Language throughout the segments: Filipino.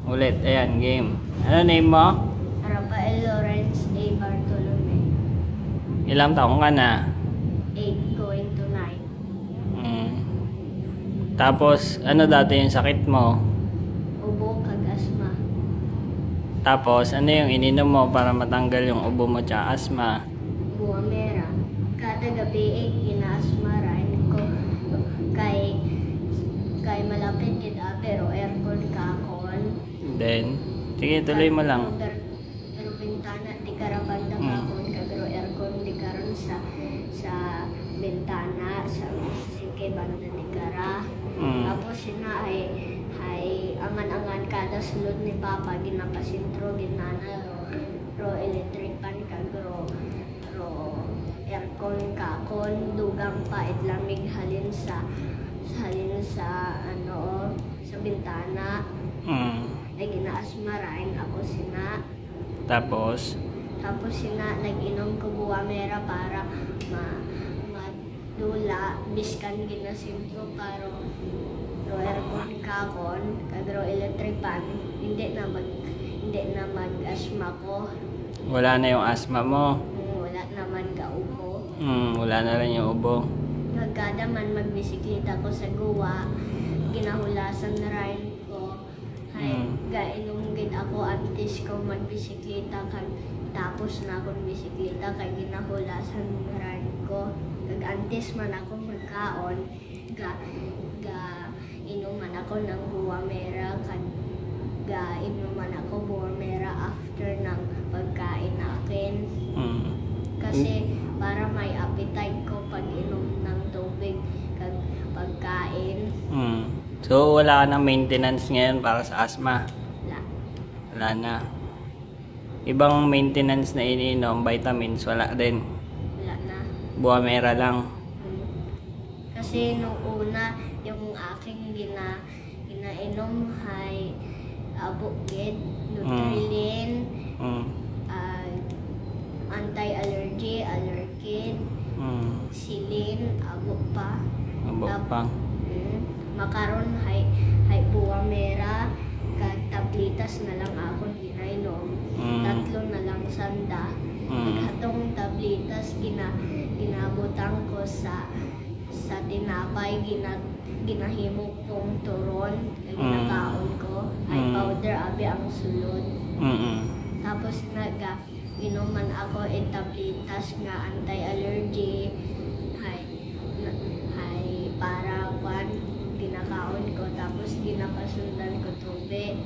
Ulit, ayan, game. Ano name mo? Rafael Lawrence A. Bartolome. Ilang taong ka na? 8 going to 9. Mm. Tapos, ano dati yung sakit mo? Ubo kag asma. Tapos, ano yung ininom mo para matanggal yung ubo mo tsaka asma? Buamera. Kada gabi ginaasmarain ko kay malapit gid pero aircon kakon. Then, sige, tuloy mo lang. Pero bintana di karabanda kakon pero aircon di karon sa bintana sa sige banda di kara. Tapos sina ay angan-angan kada sulod ni Papa ginapasintro ginana ro electric pan kag ro aircon kakon dugang pa itlamig halin sa ano sa bintana ay ginaasmarain ako sina Tapos, sina nag-inom ko buwamera para madula biskan ginasintro para ro aircon kakon kag ro electric pan hindi na mag-asma ko. wala na yung asma mo. Wala naman kaupo. Wala na rin yung ubo. Kada man magbisikleta ko sa guwa, ginahulasan na rin ko. Ay, gainom gid ako antes ko magbisikleta kag tapos na akong bisikleta kay ginahulasan na rin ko. Kag antes man ako magkaon, ga inuman ako ng buwamera kag ga inuman ako buwamera after ng pagkain nakin. Kasi para may appetite ko pag inom ng tubig kag pagkain. So, wala ka ng maintenance ngayon para sa asma? Wala. Wala na. Ibang maintenance na iniinom, vitamins, wala din. Wala na. Buwamera lang. Kasi nung una, yung aking ginainom ay abukid, Nutrilin, anti-allergy, Allerkid, Silin, abuk pa. Abo pa. Makaron hay buwamera kag tablitas na lang ako ginainom. Tatlo na lang sanda. Hatong tablitas ginabutang ko sa tinapay ginahimo kong turon kag ginakaon ko ay powder abi ang sulod. Tapos inuman ako tablitas nga anti-allergy hay para ginakaon ko tapos ginapasundan ko tubig.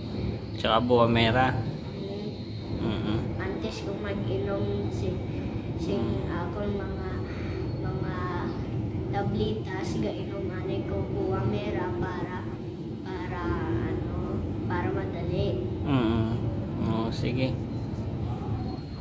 Tsaka buwamera. Antes kung mag-inom sing akong mga tablitas gainuman ko buwamera para madali. Oo, sige.